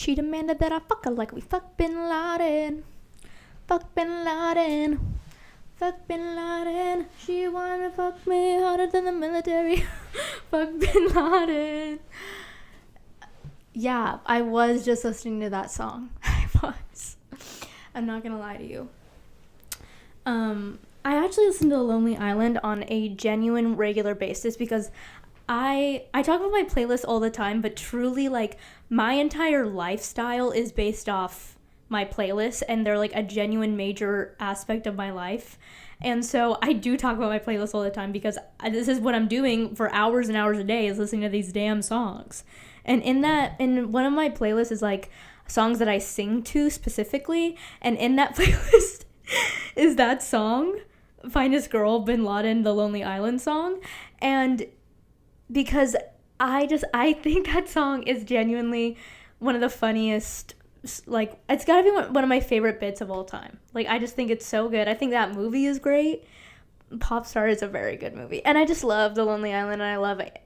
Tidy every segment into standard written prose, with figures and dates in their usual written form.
She demanded that I fuck her like we fuck Bin Laden. Fuck Bin Laden. Fuck Bin Laden. She wanted to fuck me harder than the military. Fuck Bin Laden. Yeah, I was just listening to that song. I was. I'm not gonna lie to you. I actually listen to Lonely Island on a genuine regular basis because I talk about my playlist all the time, but truly, like, my entire lifestyle is based off my playlists, and they're like a genuine major aspect of my life. And so I do talk about my playlist all the time because this is what I'm doing for hours and hours a day, is listening to these damn songs. And in one of my playlists is like songs that I sing to specifically, and in that playlist is that song, Finest Girl, Bin Laden, the Lonely Island song. And because I think that song is genuinely one of the funniest, like, it's gotta be one of my favorite bits of all time. Like, I just think it's so good. I think that movie is great. Popstar is a very good movie, and I just love The Lonely Island, and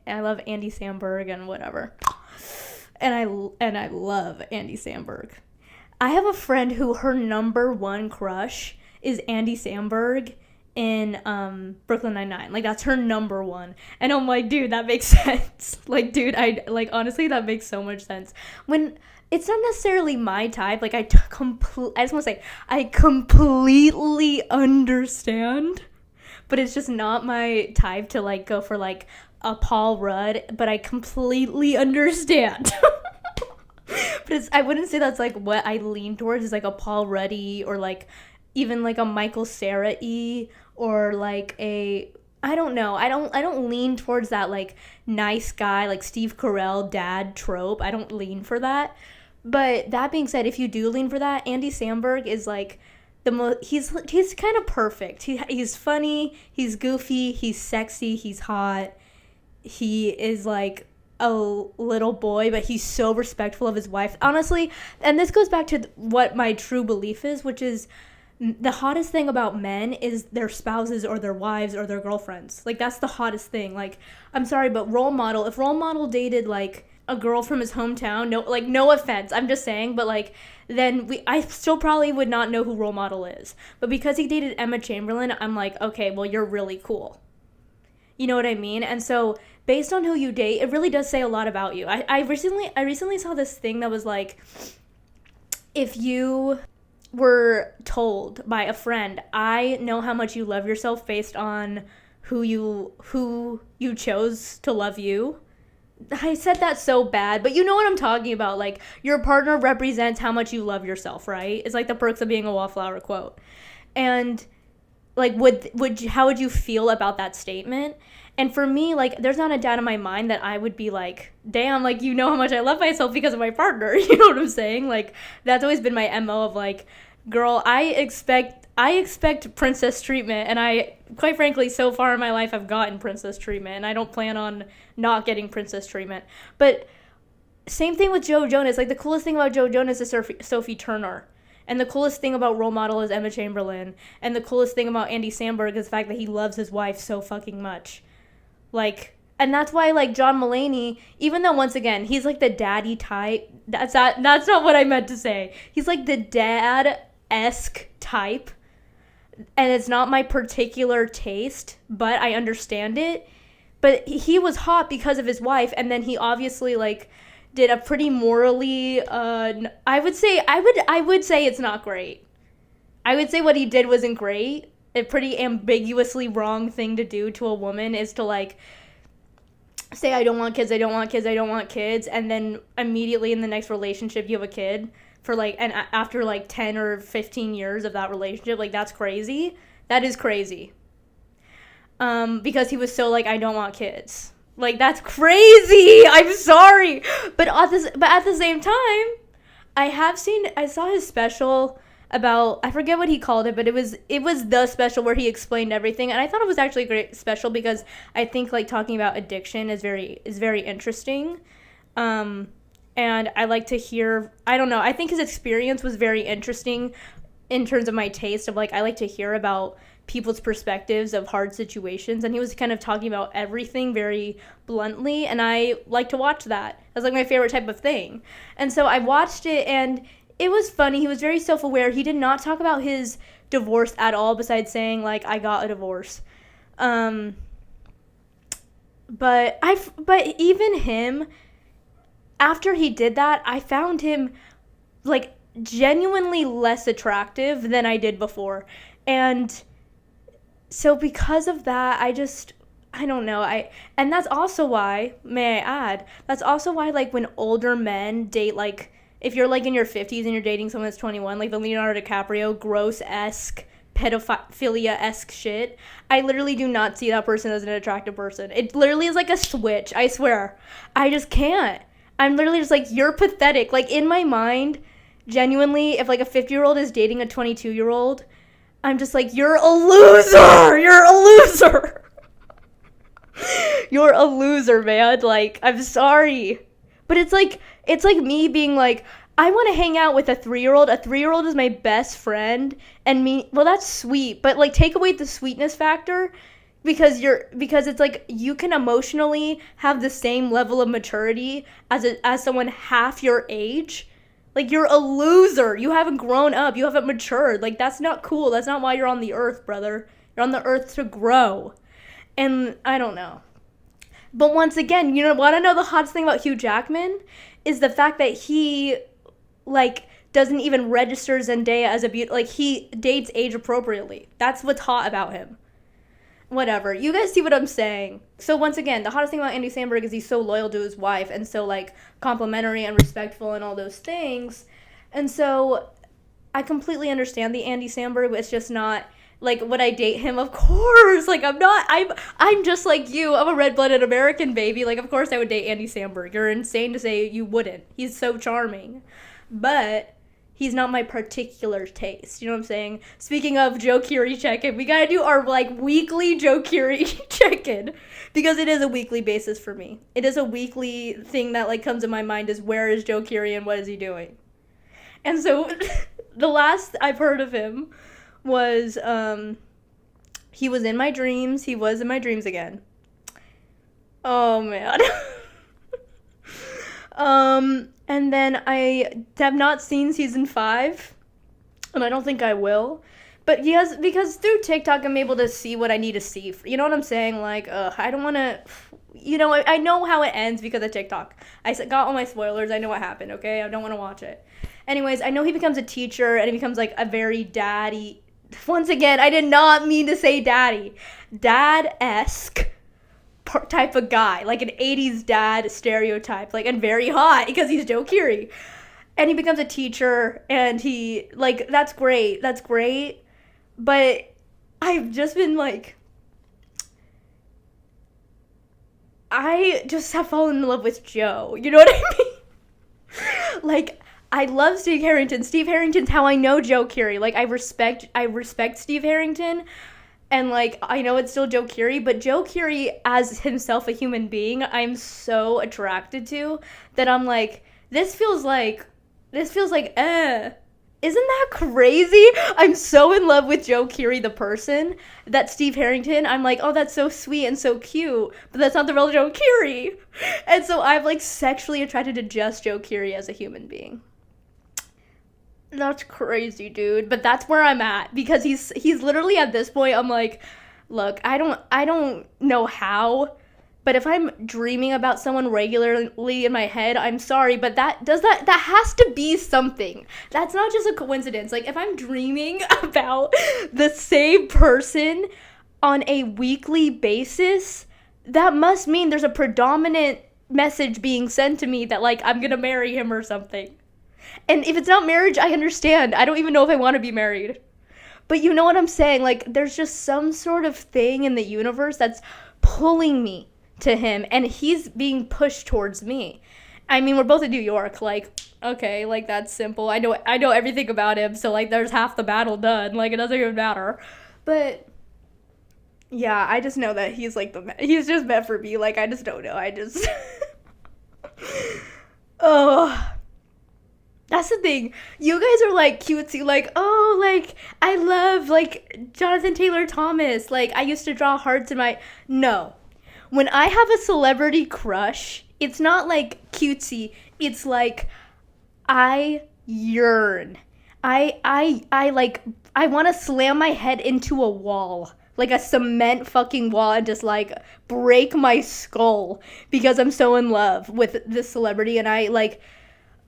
I love Andy Samberg and whatever, and I love Andy Samberg. I have a friend who her number one crush is Andy Samberg in Brooklyn Nine-Nine. Like, that's her number one. And I'm like, dude, that makes sense. Like, dude, honestly, that makes so much sense. When it's not necessarily my type, like, I just want to say, I completely understand, but it's just not my type to, like, go for, like, a Paul Rudd, but I completely understand. But I wouldn't say that's, like, what I lean towards, is, like, a Paul Ruddy, or, like, even, like, a Michael Cera-y, or, like, I don't know. I don't lean towards that, like, nice guy, like, Steve Carell dad trope. I don't lean for that. But that being said, if you do lean for that, Andy Samberg is, like, he's kind of perfect. He's funny, he's goofy, he's sexy, he's hot. He is, like, a little boy, but he's so respectful of his wife. Honestly, and this goes back to what my true belief is, which is the hottest thing about men is their spouses or their wives or their girlfriends. Like, that's the hottest thing. Like, I'm sorry, but if Role Model dated, like, a girl from his hometown, no offense, I'm just saying, but, like, then I still probably would not know who Role Model is. But because he dated Emma Chamberlain, I'm like, okay, well, you're really cool. You know what I mean? And so, based on who you date, it really does say a lot about you. I recently saw this thing that was like, if you were told by a friend, I know how much you love yourself based on who you chose to love you. I said that so bad, but you know what I'm talking about. Like, your partner represents how much you love yourself, right? It's like the perks of being a wallflower quote. And, like, how would you feel about that statement? And for me, like, there's not a doubt in my mind that I would be like, damn, like, you know how much I love myself because of my partner. You know what I'm saying? Like, that's always been my MO of, like, girl, I expect princess treatment, and I, quite frankly, so far in my life, I've gotten princess treatment, and I don't plan on not getting princess treatment. But same thing with Joe Jonas. Like, the coolest thing about Joe Jonas is Sophie Turner. And the coolest thing about Role Model is Emma Chamberlain. And the coolest thing about Andy Samberg is the fact that he loves his wife so fucking much. Like, and that's why, like, John Mulaney, even though, once again, he's, like, the daddy type, that's not what I meant to say. He's, like, the dad-esque type, and it's not my particular taste, but I understand it. But he was hot because of his wife, and then he obviously, like, did a pretty morally, I would say it's not great. I would say what he did wasn't great. A pretty ambiguously wrong thing to do to a woman is to, like, say, I don't want kids, and then immediately in the next relationship you have a kid for, like, and after, like, 10 or 15 years of that relationship. Like, that's crazy. That is crazy. Because he was so, like, I don't want kids. Like, that's crazy. I'm sorry. But at the same time, I saw his special about, I forget what he called it, but it was the special where he explained everything, and I thought it was actually a great special because I think, like, talking about addiction is very interesting, and I like to hear, I don't know, I think his experience was very interesting in terms of my taste of, like, I like to hear about people's perspectives of hard situations, and he was kind of talking about everything very bluntly, and I like to watch that. That's like my favorite type of thing. And so I watched it, and it was funny. He was very self-aware. He did not talk about his divorce at all, besides saying, like, I got a divorce. But even him, after he did that, I found him, like, genuinely less attractive than I did before. And so because of that, I don't know. And that's also why, may I add, that's also why, like, when older men date, like, if you're, like, in your 50s and you're dating someone that's 21, like the Leonardo DiCaprio gross-esque, pedophilia-esque shit, I literally do not see that person as an attractive person. It literally is like a switch, I swear. I just can't. I'm literally just like, you're pathetic. Like, in my mind, genuinely, if, like, a 50-year-old is dating a 22-year-old, I'm just like, you're a loser! You're a loser! You're a loser, man. Like, I'm sorry. But it's like me being like, I want to hang out with a 3-year-old. A 3-year-old is my best friend. And me, well, that's sweet. But, like, take away the sweetness factor because it's like you can emotionally have the same level of maturity as someone half your age. Like, you're a loser. You haven't grown up. You haven't matured. Like, that's not cool. That's not why you're on the earth, brother. You're on the earth to grow. And I don't know. But once again, you know, want to know the hottest thing about Hugh Jackman? Is the fact that he, like, doesn't even register Zendaya as a beauty. Like, he dates age appropriately. That's what's hot about him. Whatever. You guys see what I'm saying. So once again, the hottest thing about Andy Samberg is he's so loyal to his wife and so, like, complimentary and respectful and all those things. And so I completely understand the Andy Samberg. It's just not, like, would I date him? Of course. Like, I'm just like you. I'm a red-blooded American, baby. Like, of course I would date Andy Samberg. You're insane to say you wouldn't. He's so charming. But he's not my particular taste. You know what I'm saying? Speaking of Joe Curie check-in, we gotta do our, like, weekly Joe Curie check-in. Because it is a weekly basis for me. It is a weekly thing that, like, comes in my mind is, where is Joe Curie and what is he doing? And so the last I've heard of him was, he was in my dreams. He was in my dreams again. Oh, man. And then I have not seen season 5, and I don't think I will. But yes, because through TikTok, I'm able to see what I need to see. You know what I'm saying? Like, I don't want to, you know, I know how it ends because of TikTok. I got all my spoilers. I know what happened, okay? I don't want to watch it. Anyways, I know he becomes a teacher, and he becomes, like, a very daddy. Once again, I did not mean to say daddy. Dad-esque type of guy, like an 80s dad stereotype, like, and very hot because he's Joe Curie. And he becomes a teacher, and he, like, that's great, but I've just been, like, I just have fallen in love with Joe, you know what I mean? Like, I love Steve Harrington. Steve Harrington's how I know Joe Curie. Like, I respect Steve Harrington. And, like, I know it's still Joe Curie, but Joe Curie as himself a human being, I'm so attracted to that I'm like, this feels like, isn't that crazy? I'm so in love with Joe Curie, the person, that Steve Harrington, I'm like, oh, that's so sweet and so cute, but that's not the real Joe Curie. And so I'm, like, sexually attracted to just Joe Curie as a human being. That's crazy, dude. But that's where I'm at because he's literally at this point. I'm like, look, I don't know how, but if I'm dreaming about someone regularly in my head, I'm sorry, but that has to be something. That's not just a coincidence. Like, if I'm dreaming about the same person on a weekly basis, that must mean there's a predominant message being sent to me that, like, I'm gonna marry him or something. And if it's not marriage, I understand. I don't even know if I want to be married. But you know what I'm saying? Like, there's just some sort of thing in the universe that's pulling me to him, and he's being pushed towards me. I mean, we're both in New York. Like, okay, like, that's simple. I know everything about him, so, like, there's half the battle done. Like, it doesn't even matter. But yeah, I just know that he's, like, he's just meant for me. Like, I just don't know. I that's the thing. You guys are like cutesy, like, oh, like, I love, like, Jonathan Taylor Thomas. Like, I used to draw hearts in my. No. When I have a celebrity crush, it's not like cutesy. It's like, I yearn. I want to slam my head into a wall. Like a cement fucking wall and just like break my skull because I'm so in love with this celebrity. And I like,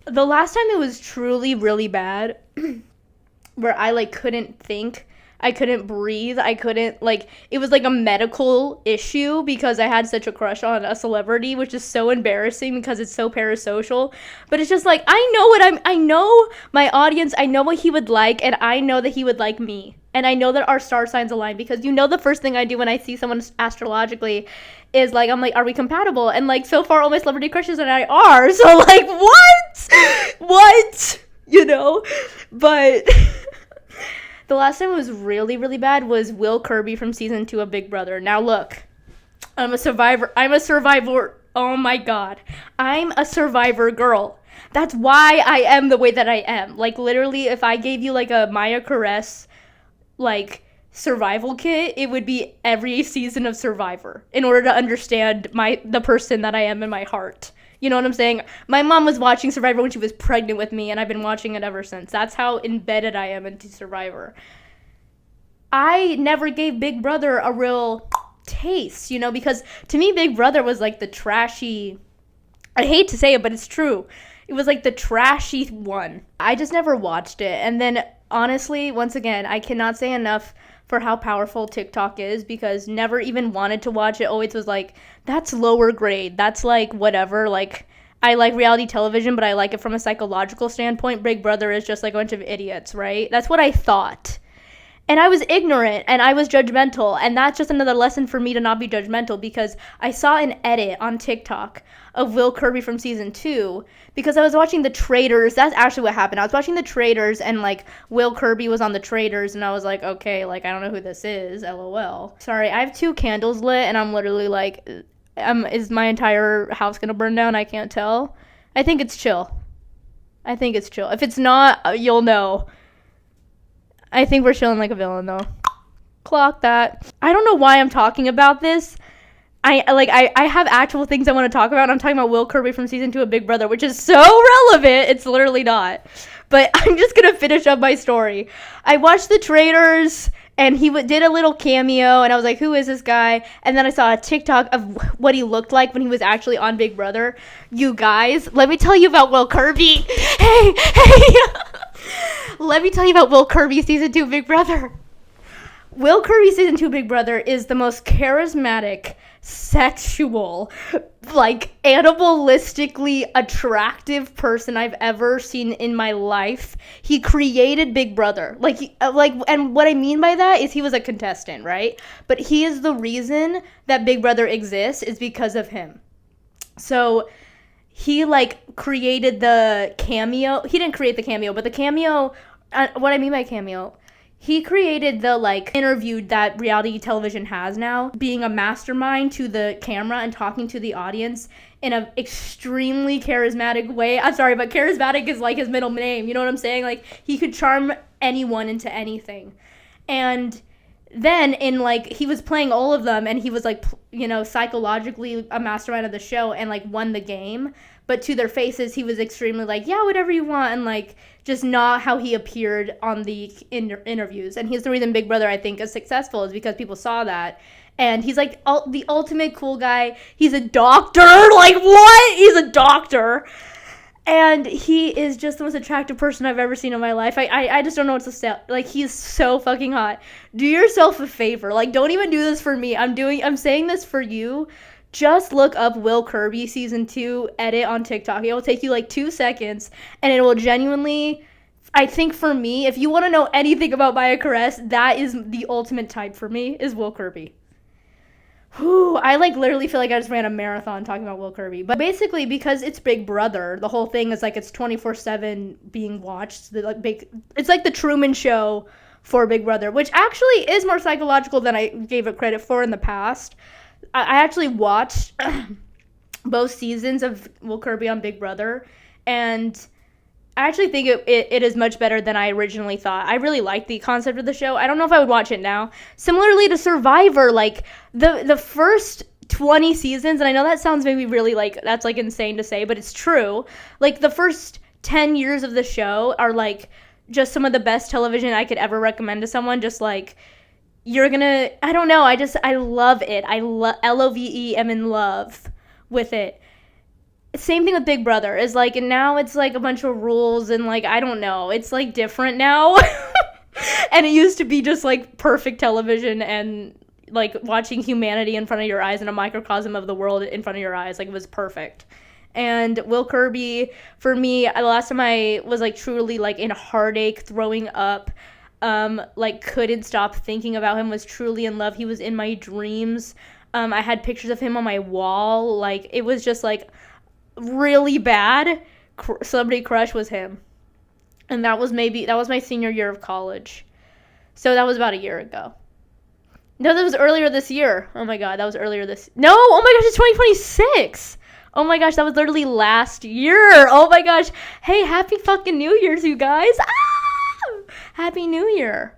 the last time it was truly really bad where I like couldn't think, I couldn't breathe, I couldn't like, it was like a medical issue because I had such a crush on a celebrity, which is so embarrassing because it's so parasocial. But it's just like, I know my audience, I know what he would like, and I know that he would like me. And I know that our star signs align because, you know, the first thing I do when I see someone astrologically is like, I'm like, are we compatible? And like, so far all my celebrity crushes and I are. So like, what? You know? But the last time it was really, really bad was Will Kirby from season 2 of Big Brother. Now look, I'm a survivor. Oh my God. I'm a survivor girl. That's why I am the way that I am. Like literally, if I gave you like a Maya Caress like survival kit, it would be every season of Survivor in order to understand the person that I am in my heart. You know what I'm saying? My mom was watching Survivor when she was pregnant with me, and I've been watching it ever since. That's how embedded I am into Survivor. I never gave Big Brother a real taste, you know, because to me Big Brother was like the trashy, I hate to say it, but it's true. It was like the trashy one. I just never watched it. And then honestly, once again, I cannot say enough for how powerful TikTok is because never even wanted to watch it. Always was like, that's lower grade. That's like whatever. Like, I like reality television, but I like it from a psychological standpoint. Big Brother is just like a bunch of idiots, right? That's what I thought. And I was ignorant and I was judgmental. And that's just another lesson for me to not be judgmental because I saw an edit on TikTok of Will Kirby from season 2 because I was watching The Traitors. That's actually what happened. I was watching The Traitors and like Will Kirby was on The Traitors and I was like, okay, like I don't know who this is, LOL. Sorry, I have 2 candles lit and I'm literally like, is my entire house gonna burn down? I can't tell. I think it's chill. If it's not, you'll know. I think we're chilling like a villain though. Clock that. I don't know why I'm talking about this. I have actual things I want to talk about. I'm talking about Will Kirby from season 2 of Big Brother, which is so relevant. It's literally not. But I'm just going to finish up my story. I watched The Traitors, and he did a little cameo, and I was like, who is this guy? And then I saw a TikTok of what he looked like when he was actually on Big Brother. You guys, let me tell you about Will Kirby. Hey. Let me tell you about Will Kirby season 2 Big Brother. Will Kirby season 2 Big Brother is the most charismatic, sexual, like animalistically attractive person I've ever seen in my life. He created Big Brother. And what I mean by that is he was a contestant, right? But he is the reason that Big Brother exists is because of him. So he like created the cameo. He didn't create the cameo, but the cameo, what I mean by cameo, he created the like interview that reality television has now, being a mastermind to the camera and talking to the audience in an extremely charismatic way. I'm sorry, but charismatic is like his middle name. You know what I'm saying? Like he could charm anyone into anything. And then in like, he was playing all of them and he was like, you know, psychologically a mastermind of the show and like won the game. But to their faces, he was extremely like, yeah, whatever you want. And like, just not how he appeared on the interviews. And he's the reason Big Brother, I think, is successful is because people saw that. And he's like the ultimate cool guy. He's a doctor. Like, what? He's a doctor. And he is just the most attractive person I've ever seen in my life. I just don't know what to say. Like, he's so fucking hot. Do yourself a favor. Like, don't even do this for me. I'm saying this for you. Just look up Will Kirby season 2 edit on TikTok. It will take you like 2 seconds. And it will genuinely, I think for me, if you want to know anything about Maya Caress, that is the ultimate type for me, is Will Kirby. Whew, I like literally feel like I just ran a marathon talking about Will Kirby. But basically, because it's Big Brother, the whole thing is like it's 24/7 being watched. It's like the Truman Show for Big Brother, which actually is more psychological than I gave it credit for in the past. I actually watched both seasons of Will Kirby on Big Brother, and I actually think it is much better than I originally thought. I really like the concept of the show. I don't know if I would watch it now. Similarly to Survivor, like the first 20 seasons, and I know that sounds maybe really like that's like insane to say, but it's true. Like the first 10 years of the show are like just some of the best television I could ever recommend to someone. Just like you're gonna, I don't know, I love it. I love LOVE, am in love with it. Same thing with Big Brother is like, and now it's like a bunch of rules and like I don't know, it's like different now. And it used to be just like perfect television and like watching humanity in front of your eyes and a microcosm of the world in front of your eyes. Like it was perfect. And Will Kirby, for me, the last time I was like truly like in heartache, throwing up, like couldn't stop thinking about him, was truly in love. He was in my dreams. I had pictures of him on my wall. Like it was just like really bad celebrity crush was him. And that was my senior year of college. So that was about a year ago. No, that was earlier this year. Oh my god, that was earlier this. No, oh my gosh, it's 2026. Oh my gosh, that was literally last year. Oh my gosh. Hey, happy fucking New Year's, you guys. Ah! Happy New Year.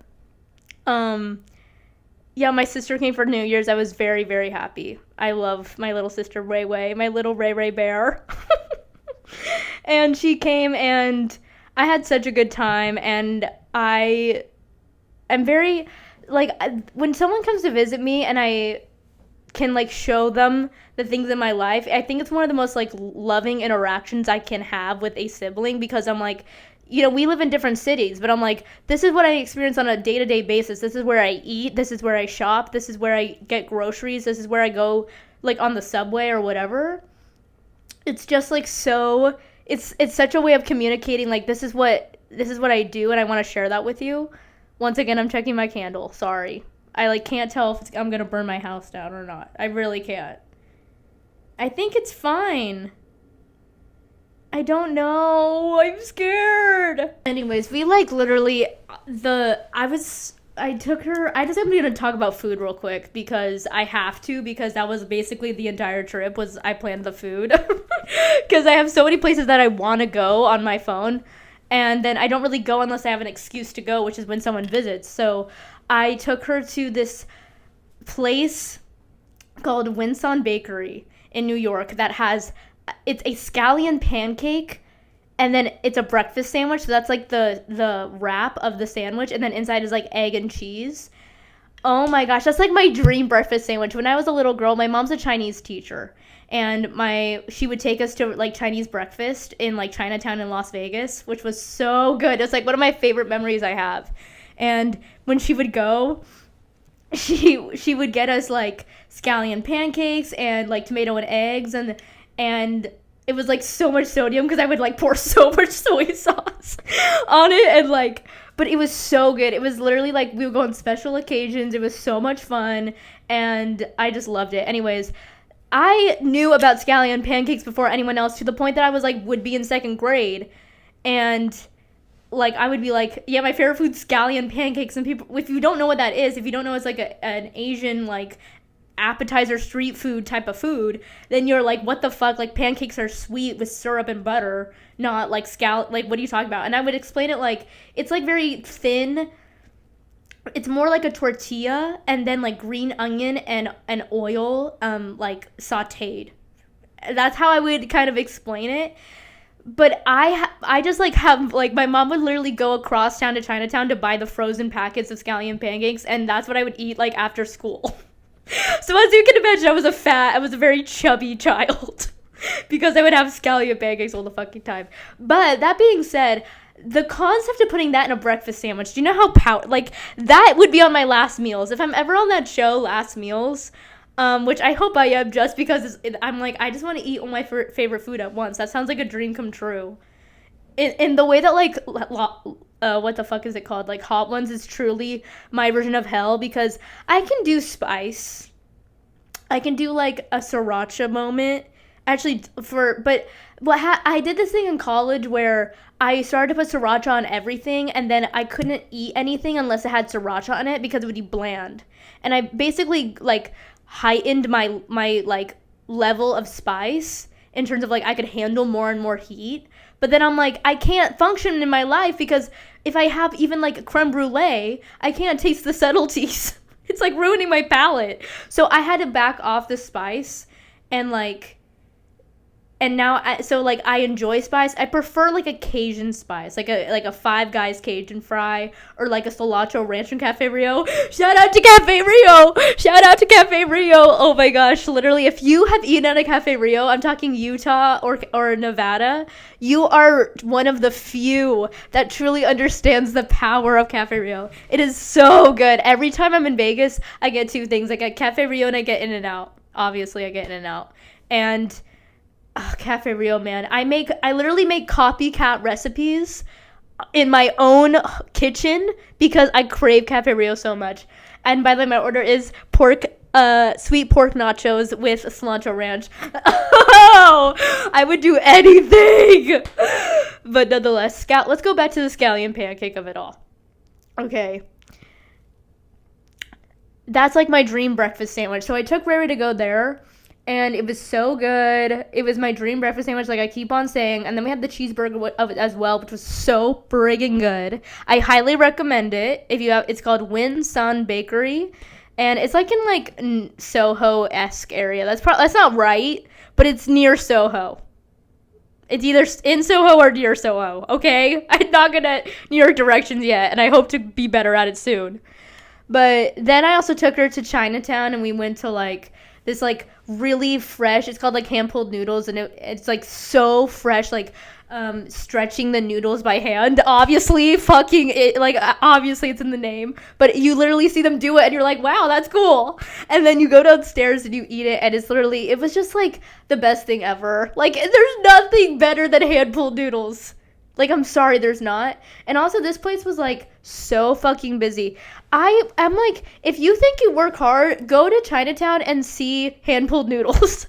Yeah, my sister came for New Year's. I was very, very happy. I love my little sister Ray Ray, my little Ray Ray bear. And she came and I had such a good time, and I am very, like, when someone comes to visit me and I can, like, show them the things in my life, I think it's one of the most, like, loving interactions I can have with a sibling, because I'm like, you know, we live in different cities, but I'm like, this is what I experience on a day-to-day basis. This is where I eat. This is where I shop. This is where I get groceries. This is where I go, like, on the subway or whatever. It's just, like, so, it's such a way of communicating, like, this is what I do, and I want to share that with you. Once again, I'm checking my candle. Sorry. I, like, can't tell if I'm going to burn my house down or not. I really can't. I think it's fine. I don't know. I'm scared. Anyways, we like literally I took her, I just am going to talk about food real quick because I have to, because that was basically the entire trip was I planned the food. Because I have so many places that I want to go on my phone. And then I don't really go unless I have an excuse to go, which is when someone visits. So I took her to this place called Winson Bakery in New York that has, it's a scallion pancake, and then it's a breakfast sandwich. So that's like the wrap of the sandwich, and then inside is like egg and cheese. Oh my gosh, that's like my dream breakfast sandwich. When I was a little girl, my mom's a Chinese teacher, and she would take us to like Chinese breakfast in like Chinatown in Las Vegas, which was so good. It's like one of my favorite memories I have. And when she would go, she would get us like scallion pancakes and like tomato and eggs, and it was like so much sodium because I would like pour so much soy sauce on it, and like, but it was so good. It was literally like we would go on special occasions. It was so much fun, and I just loved it. Anyways, I knew about scallion pancakes before anyone else, to the point that I was like would be in second grade, and like I would be like, yeah, my favorite food's scallion pancakes, and people, if you don't know what that is, if you don't know it's like an Asian like appetizer street food type of food, then you're like, what the fuck? Like pancakes are sweet with syrup and butter, not like like what are you talking about? And I would explain it like it's like very thin. It's more like a tortilla and then like green onion and oil like sauteed. That's how I would kind of explain it. But I just like have like my mom would literally go across town to Chinatown to buy the frozen packets of scallion pancakes, and that's what I would eat like after school. So as you can imagine, I was a very chubby child because I would have scallion pancakes all the fucking time. But that being said, the concept of putting that in a breakfast sandwich, do you know how like that would be on my last meals if I'm ever on that show, Last Meals, which I hope I am, just because I'm like, I just want to eat all my favorite food at once. That sounds like a dream come true. In the way that like what the fuck is it called? Like Hot Ones is truly my version of hell, because I can do spice. I can do like a sriracha moment. Actually, I did this thing in college where I started to put sriracha on everything, and then I couldn't eat anything unless it had sriracha on it because it would be bland. And I basically like heightened my like level of spice in terms of like I could handle more and more heat. But then I'm like, I can't function in my life because if I have even like creme brulee, I can't taste the subtleties. It's like ruining my palate. So I had to back off the spice and like, and now I enjoy spice. I prefer like a Cajun spice, like a Five Guys Cajun fry, or like a cilantro ranch from Cafe Rio. Shout out to Cafe Rio. Shout out to Cafe Rio. Oh my gosh, literally, if you have eaten at a Cafe Rio, I'm talking Utah or Nevada, you are one of the few that truly understands the power of Cafe Rio. It is so good. Every time I'm in Vegas, I get two things. I get Cafe Rio and I get In-N-Out. Obviously, I get In-N-Out. And Cafe Rio, man. I literally make copycat recipes in my own kitchen because I crave Cafe Rio so much. And by the way, my order is sweet pork nachos with cilantro ranch. Oh, I would do anything. But nonetheless, let's go back to the scallion pancake of it all. Okay. That's like my dream breakfast sandwich. So I took Rary to go there. And it was so good. It was my dream breakfast sandwich, like I keep on saying. And then we had the cheeseburger of it as well, which was so friggin' good. I highly recommend it. It's called Win Sun Bakery, and it's like in like Soho-esque area. That's not right, but it's near Soho. It's either in Soho or near Soho. Okay, I'm not good at New York directions yet, and I hope to be better at it soon. But then I also took her to Chinatown, and we went to like this like really fresh, it's called like hand pulled noodles, and it's like so fresh, like stretching the noodles by hand. Obviously it's in the name, but you literally see them do it and you're like, wow, that's cool. And then you go downstairs and you eat it, and it was just like the best thing ever. Like, there's nothing better than hand pulled noodles. Like, I'm sorry, there's not. And also, this place was, like, so fucking busy. I'm like, if you think you work hard, go to Chinatown and see hand-pulled noodles.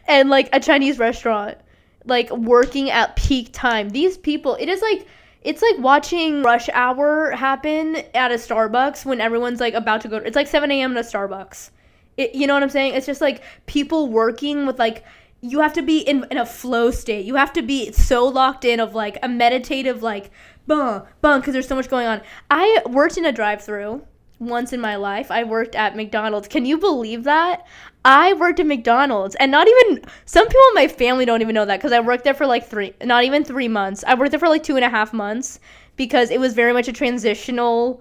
And, like, a Chinese restaurant, like, working at peak time. These people, it's like watching rush hour happen at a Starbucks when everyone's, like, about to go. It's like 7 a.m. at a Starbucks. You know what I'm saying? It's just, like, people working with, like, you have to be in a flow state. You have to be so locked in of, like, a meditative, like, because there's so much going on. I worked in a drive-thru once in my life. I worked at McDonald's. Can you believe that? I worked at McDonald's. And some people in my family don't even know that, because I worked there for, like, not even 3 months. I worked there for, like, 2.5 months, because it was very much a transitional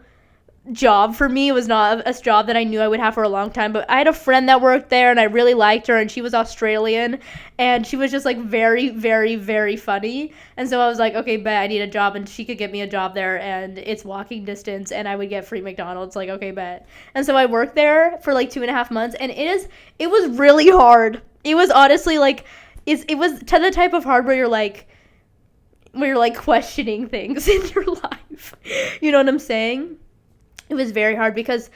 job for me. It was not a job that I knew I would have for a long time, but I had a friend that worked there and I really liked her, and she was Australian, and she was just like very, very, very funny. And so I was like, okay, bet, I need a job, and she could get me a job there, and it's walking distance, and I would get free McDonald's. Like, okay, bet. And so I worked there for like 2.5 months, and it was really hard. It was honestly like, it was to the type of hard where you're like questioning things in your life. You know what I'm saying? It was very hard because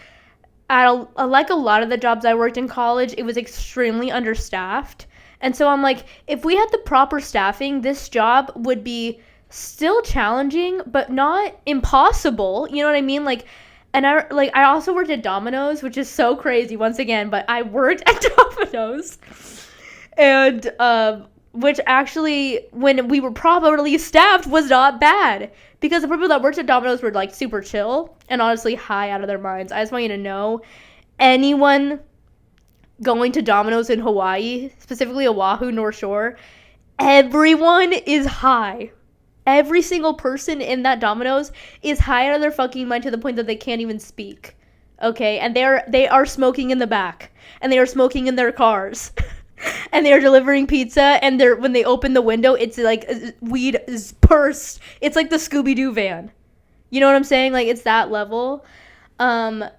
like a lot of the jobs I worked in college, it was extremely understaffed. And so I'm like, if we had the proper staffing, this job would be still challenging, but not impossible. You know what I mean? Like, and I also worked at Domino's, which is so crazy once again, but I worked at Domino's. And, which actually, when we were properly staffed, was not bad. Because the people that worked at Domino's were, like, super chill and honestly high out of their minds. I just want you to know, anyone going to Domino's in Hawaii, specifically Oahu, North Shore, everyone is high. Every single person in that Domino's is high out of their fucking mind to the point that they can't even speak. Okay? And they are smoking in the back. And they are smoking in their cars. And they're delivering pizza, and when they open the window, it's like weed is pursed. It's like the Scooby-Doo van. You know what I'm saying? Like, it's that level. Also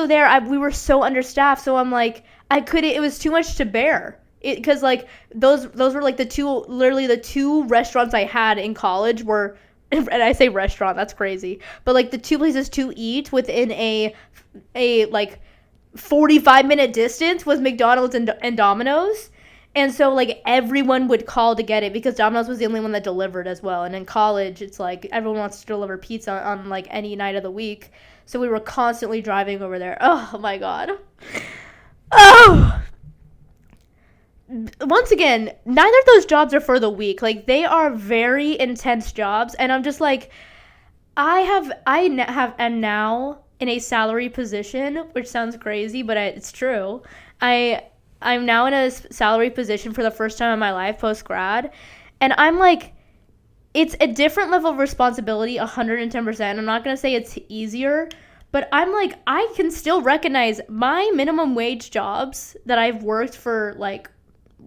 there, we were so understaffed, so I'm like, it was too much to bear. Because like those were like the two restaurants I had in college were, and I say restaurant, that's crazy, but like the two places to eat within a like 45-minute distance was McDonald's and Domino's. And so like everyone would call to get it because Domino's was the only one that delivered as well. And in college, it's like everyone wants to deliver pizza on like any night of the week. So we were constantly driving over there. Oh my God. Oh, once again, neither of those jobs are for the weak. Like, they are very intense jobs, and I'm just like, am now in a salary position, which sounds crazy, but it's true. I'm now in a salary position for the first time in my life post grad, and I'm like, it's a different level of responsibility, 110%. I'm not gonna say it's easier, but I'm like, I can still recognize my minimum wage jobs that I've worked for, like,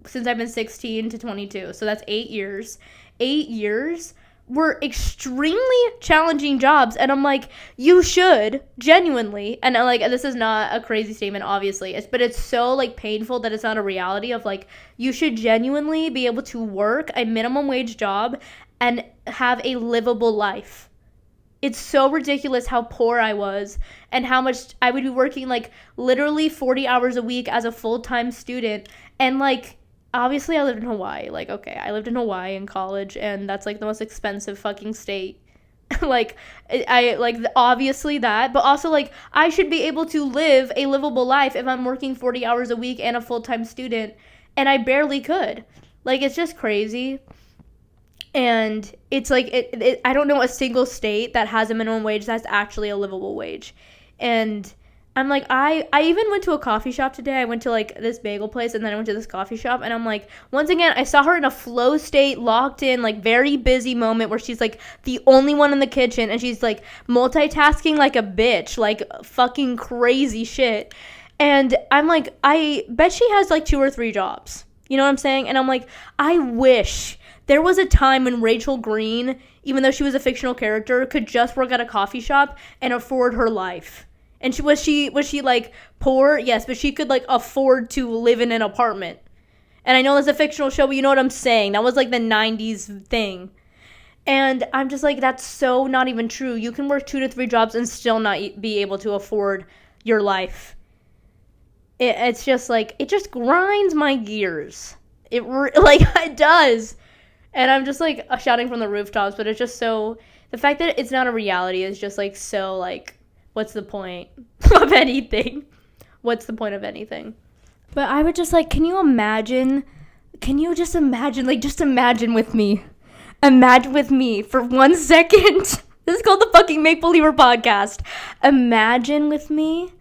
since I've been 16 to 22. So that's 8 years. 8 years were extremely challenging jobs. And I'm like, you should genuinely, and like, this is not a crazy statement, obviously, but it's so like painful that it's not a reality of like, you should genuinely be able to work a minimum wage job and have a livable life. It's so ridiculous how poor I was and how much I would be working like literally 40 hours a week as a full-time student. And like, obviously I lived in Hawaii. Like, okay, I lived in Hawaii in college, and that's like the most expensive fucking state. Like, I like, obviously that, but also like, I should be able to live a livable life if I'm working 40 hours a week and a full-time student, and I barely could. Like, it's just crazy. And it's like, I don't know a single state that has a minimum wage that's actually a livable wage. And I'm like, I even went to a coffee shop today. I went to like this bagel place, and then I went to this coffee shop, and I'm like, once again, I saw her in a flow state, locked in, like very busy moment where she's like the only one in the kitchen, and she's like multitasking like a bitch, like fucking crazy shit. And I'm like, I bet she has like 2 or 3 jobs. You know what I'm saying? And I'm like, I wish there was a time when Rachel Green, even though she was a fictional character, could just work at a coffee shop and afford her life. And was she like poor? Yes, but she could like afford to live in an apartment. And I know that's a fictional show, but you know what I'm saying. That was like the 90s thing. And I'm just like, that's so not even true. You can work 2 to 3 jobs and still not be able to afford your life. It's just like, it just grinds my gears. It does. And I'm just like shouting from the rooftops, but it's just so, the fact that it's not a reality is just like so like, what's the point of anything? What's the point of anything? But I would just like, can you just imagine with me. Imagine with me for 1 second. This is called the fucking Make Believer podcast. Imagine with me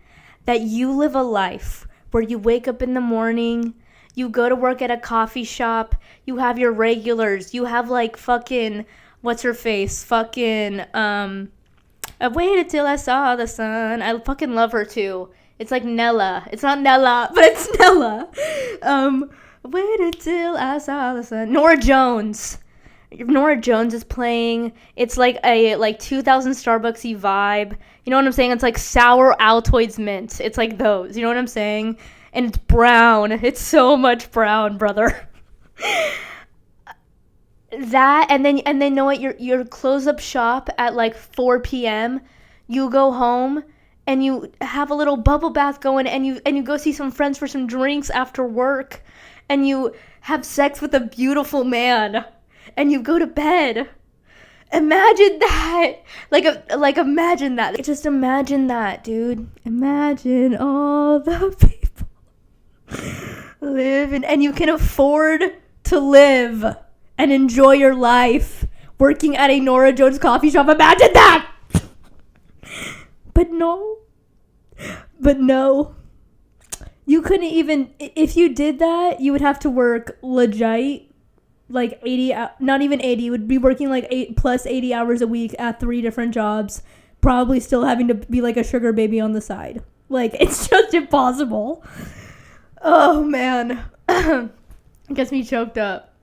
that you live a life where you wake up in the morning, you go to work at a coffee shop, you have your regulars, you have like fucking, what's her face? Fucking, I waited till I saw the sun. I fucking love her too. It's like Nella. It's not Nella, but it's Nella. Waited till I saw the sun. Nora Jones. Nora Jones is playing. It's like a 2000 Starbucksy vibe. You know what I'm saying? It's like sour Altoids mint. It's like those. You know what I'm saying? And it's brown. It's so much brown, brother. That, and then know what? Your close up shop at like 4 p.m. You go home and you have a little bubble bath going, and you go see some friends for some drinks after work, and you have sex with a beautiful man, and you go to bed. Imagine that. Like imagine that. Just imagine that, dude. Imagine all the people living, and you can afford to live and enjoy your life working at a Nora Jones coffee shop. Imagine that. But no. You couldn't even, if you did that, you would have to work legit like 80, not even 80, you would be working like 8 plus 80 hours a week at 3 different jobs, probably still having to be like a sugar baby on the side. Like, it's just impossible. Oh man. It gets me choked up.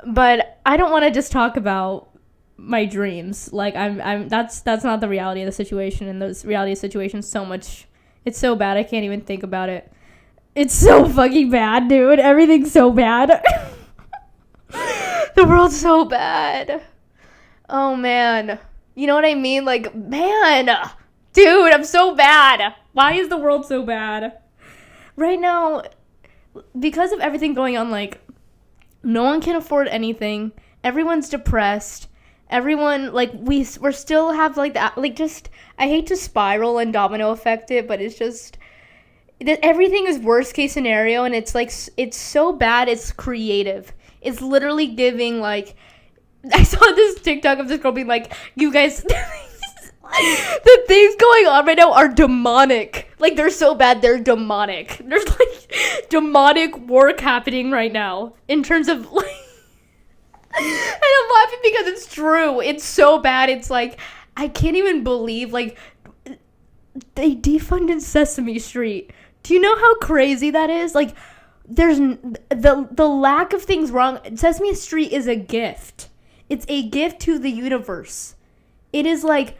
But I don't want to just talk about my dreams. Like, that's not the reality of the situation, and those reality of situations so much, it's so bad I can't even think about it. It's so fucking bad, dude. Everything's so bad. The world's so bad. Oh man. You know what I mean? Like, man, dude, I'm so bad. Why is the world so bad? Right now, because of everything going on, like, no one can afford anything. Everyone's depressed. Everyone, like, we're still have, like, that, like, just, I hate to spiral and domino effect it, but it's just, everything is worst case scenario, and it's like it's so bad it's creative. It's literally giving like I saw this TikTok of this girl being like, you guys the things going on right now are demonic. Like, they're so bad, they're demonic. There's like demonic work happening right now in terms of like and I'm laughing because it's true. It's so bad. It's like I can't even believe like they defunded Sesame Street. Do you know how crazy that is? Like, there's the lack of things wrong. Sesame Street is a gift. It's a gift to the universe. It is like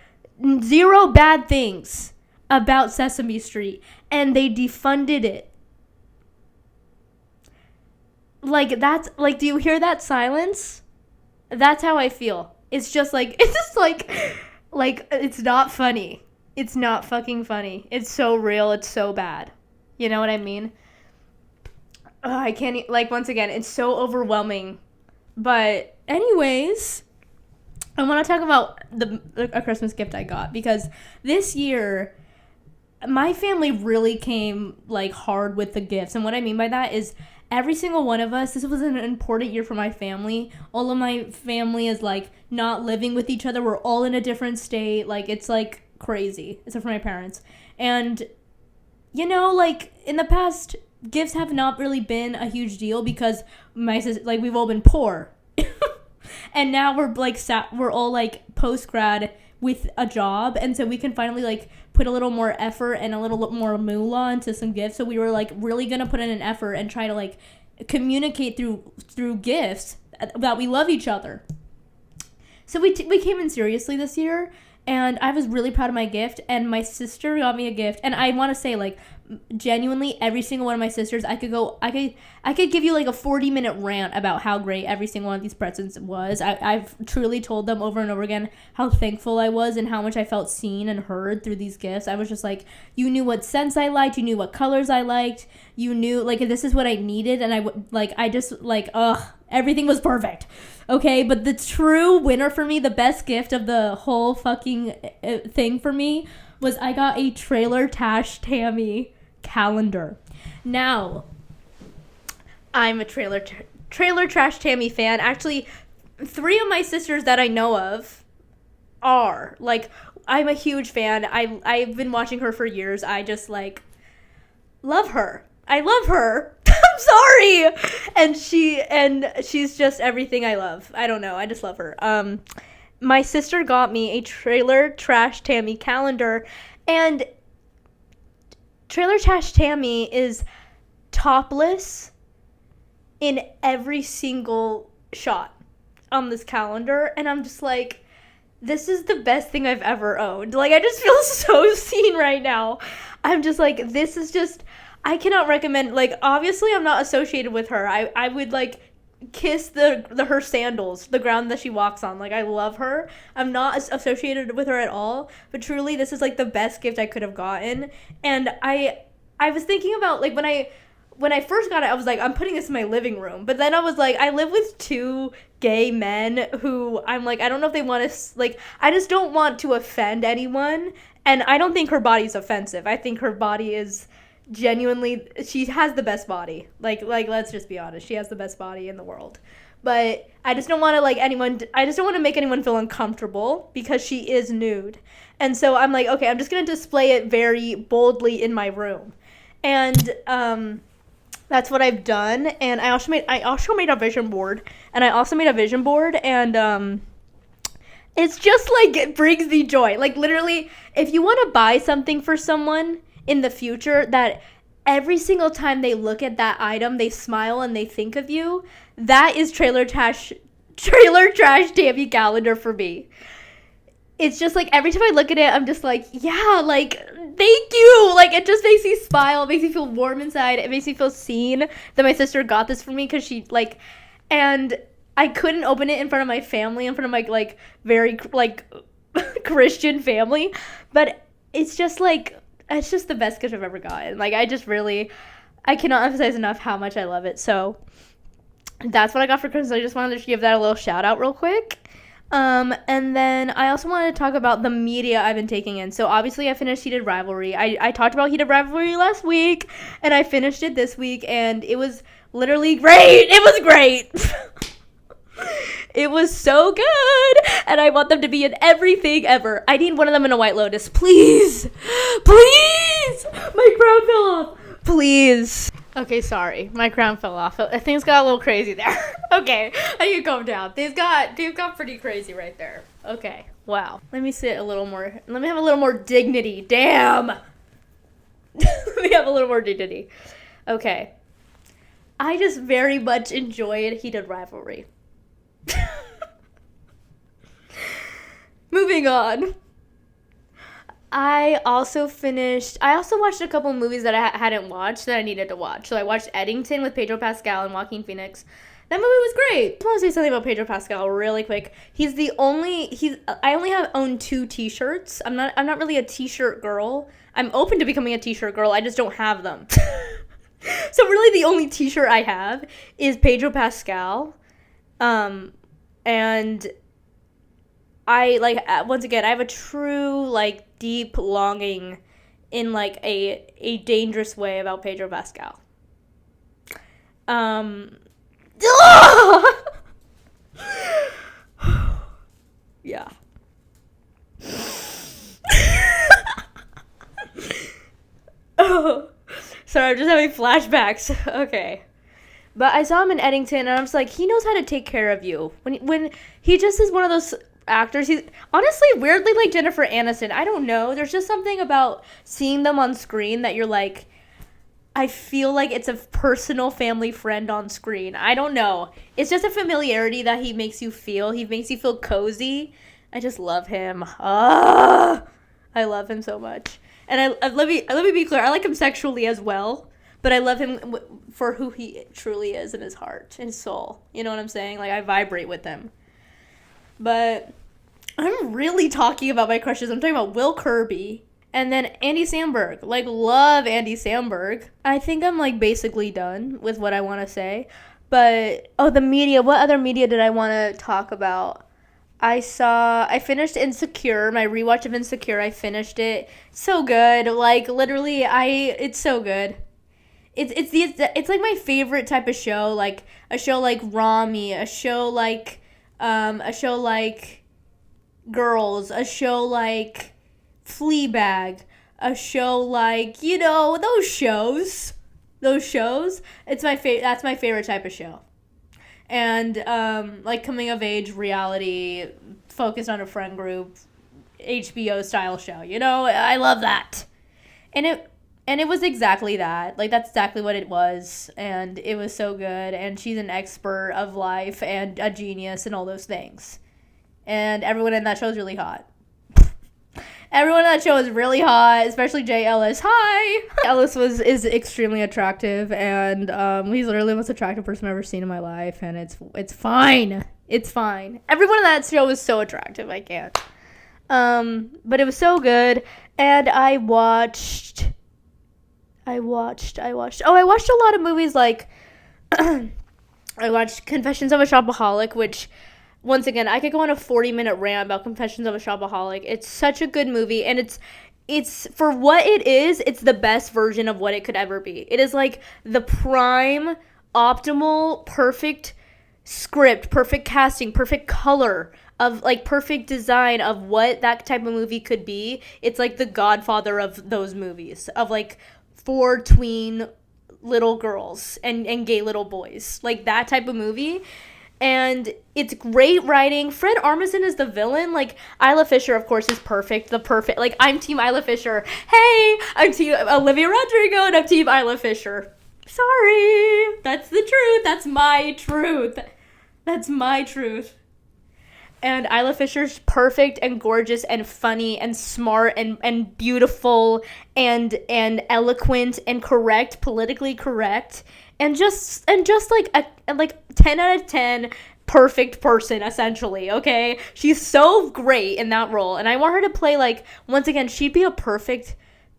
zero bad things about Sesame Street, and they defunded it. Like, that's like, do you hear that silence? That's how I feel. It's just like it's not funny. It's not fucking funny. It's so real. It's so bad. You know what I mean? I can't, like, once again, it's so overwhelming. But anyways, I want to talk about a Christmas gift I got, because this year my family really came like hard with the gifts. And what I mean by that is every single one of us, this was an important year for my family. All of my family is like not living with each other. We're all in a different state. Like, it's like crazy, except for my parents. And you know, like, in the past, gifts have not really been a huge deal because my sister, like, we've all been poor. And now we're like we're all like post grad with a job, and so we can finally like put a little more effort and a little more moolah into some gifts. So we were like really gonna put in an effort and try to like communicate through gifts that we love each other. So we came in seriously this year, and I was really proud of my gift. And my sister got me a gift, and I want to say, like, genuinely, every single one of my sisters, I could give you like a 40-minute rant about how great every single one of these presents was. I've truly told them over and over again how thankful I was and how much I felt seen and heard through these gifts. I was just like, you knew what scents I liked, you knew what colors I liked, you knew like this is what I needed, and everything was perfect. Okay, but the true winner for me, the best gift of the whole fucking thing for me, was I got a Trailer Trash Tammy calendar. Now, I'm a Trailer Trash Tammy fan. Actually, 3 of my sisters that I know of are. Like, I'm a huge fan. I've been watching her for years. I just, like, love her. I love her. I'm sorry. And she's just everything I love. I don't know. I just love her. My sister got me a Trailer Trash Tammy calendar, and Trailer Trash Tammy is topless in every single shot on this calendar, and I'm just like, this is the best thing I've ever owned. Like, I just feel so seen right now. I'm just like, this is just, I cannot recommend, like, obviously I'm not associated with her. I would, like, kiss her sandals, the ground that she walks on. Like, I love her. I'm not associated with her at all, but truly this is like the best gift I could have gotten. And I was thinking about, like, when I first got it, I was like, I'm putting this in my living room. But then I was like, I live with 2 gay men who I'm like, I don't know if they want to, like, I just don't want to offend anyone. And I don't think her body's offensive. I think her body is genuinely, she has the best body. Like let's just be honest, she has the best body in the world. But I just don't want to I just don't want to make anyone feel uncomfortable because she is nude. And so I'm like, okay, I'm just going to display it very boldly in my room. And that's what I've done. And I also made a vision board. And it's just like, it brings me joy. Like, literally, if you want to buy something for someone in the future that every single time they look at that item, they smile and they think of you, that is Trailer Trash Tammy calendar for me. It's just like, every time I look at it, I'm just like, yeah, like, thank you. Like, it just makes me smile. It makes me feel warm inside. It makes me feel seen that my sister got this for me, because she, like, and I couldn't open it in front of my family, in front of my, like, very, like, Christian family, but it's just, like, it's just the best gift I've ever gotten. Like, I cannot emphasize enough how much I love it. So that's what I got for Christmas. I just wanted to give that a little shout out real quick. And then I also wanted to talk about the media I've been taking in. So obviously I finished Heated Rivalry. I talked about Heated Rivalry last week, and I finished it this week, and it was literally great. It was great. It was so good, and I want them to be in everything ever. I need one of them in a White Lotus. Please. Please. My crown fell off. Please. Okay, sorry. My crown fell off. Things got a little crazy there. Okay, I can calm down. Things got pretty crazy right there. Okay, wow. Let me sit a little more. Let me have a little more dignity. Damn. Let me have a little more dignity. Okay. I just very much enjoyed Heated Rivalry. Moving on. I also watched a couple movies that I hadn't watched that I needed to watch. So I watched Eddington with Pedro Pascal and Joaquin Phoenix. That movie was great. I just want to say something about Pedro Pascal really quick. I only own 2 t-shirts. I'm not really a t-shirt girl. I'm open to becoming a t-shirt girl. I just don't have them. So really the only t-shirt I have is Pedro Pascal. And I once again, I have a true deep longing in a dangerous way about Pedro Pascal. Yeah. Oh, sorry, I'm just having flashbacks. Okay. But I saw him in Eddington, and I was like, he knows how to take care of you. When he just is one of those actors. He's honestly weirdly like Jennifer Aniston. I don't know. There's just something about seeing them on screen that you're like, I feel like it's a personal family friend on screen. I don't know. It's just a familiarity that he makes you feel. He makes you feel cozy. I just love him. I love him so much. And let me be clear. I like him sexually as well. But I love him for who he truly is in his heart and soul. You know what I'm saying? Like, I vibrate with him. But I'm really talking about my crushes. I'm talking about Will Kirby and then Andy Samberg. Like, love Andy Samberg. I think I'm, basically done with what I want to say. But, the media. What other media did I want to talk about? I finished Insecure, my rewatch of Insecure. I finished it. So good. Literally, it's so good. It's like my favorite type of show, like a show like Rami, a show like Girls, a show like Fleabag, a show like, those shows. That's my favorite type of show. And coming of age reality focused on a friend group, HBO style show. I love that. And it was exactly that. That's exactly what it was. And it was so good. And she's an expert of life and a genius and all those things. And everyone in that show is really hot. Everyone in that show is really hot, especially Jay Ellis. Hi! Ellis is extremely attractive. And he's literally the most attractive person I've ever seen in my life. And it's fine. It's fine. Everyone in that show is so attractive. I can't. But it was so good. And I watched a lot of movies I watched Confessions of a Shopaholic, which, once again, I could go on a 40-minute rant about Confessions of a Shopaholic. It's such a good movie, and it's for what it is, it's the best version of what it could ever be. It is the prime, optimal, perfect script, perfect casting, perfect color of perfect design of what that type of movie could be. It's the Godfather of those movies, of for tween little girls and gay little boys, that type of movie. And it's great writing. Fred Armisen is the villain. Isla Fisher, of course, is perfect. I'm team Isla Fisher. Hey, I'm team Olivia Rodrigo, and I'm team Isla Fisher. Sorry, that's the truth. That's my truth. And Isla Fisher's perfect and gorgeous and funny and smart and beautiful and eloquent and correct, politically correct, and just a 10 out of 10 perfect person, essentially. Okay, she's so great in that role, and I want her to play once again, she'd be a perfect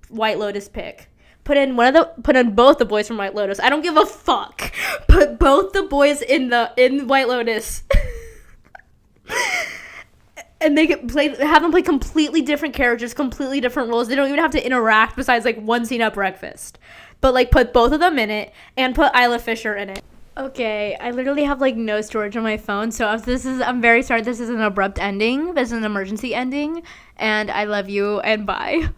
White Lotus pick. Put in both the boys from White Lotus. I don't give a fuck. Put both the boys in White Lotus. and they have them play completely different characters, completely different roles. They don't even have to interact besides like one scene at breakfast. But like put both of them in it and put Isla Fisher in it. Okay, I literally have like no storage on my phone, so I'm very sorry. This is an abrupt ending. This is an emergency ending, and I love you and bye.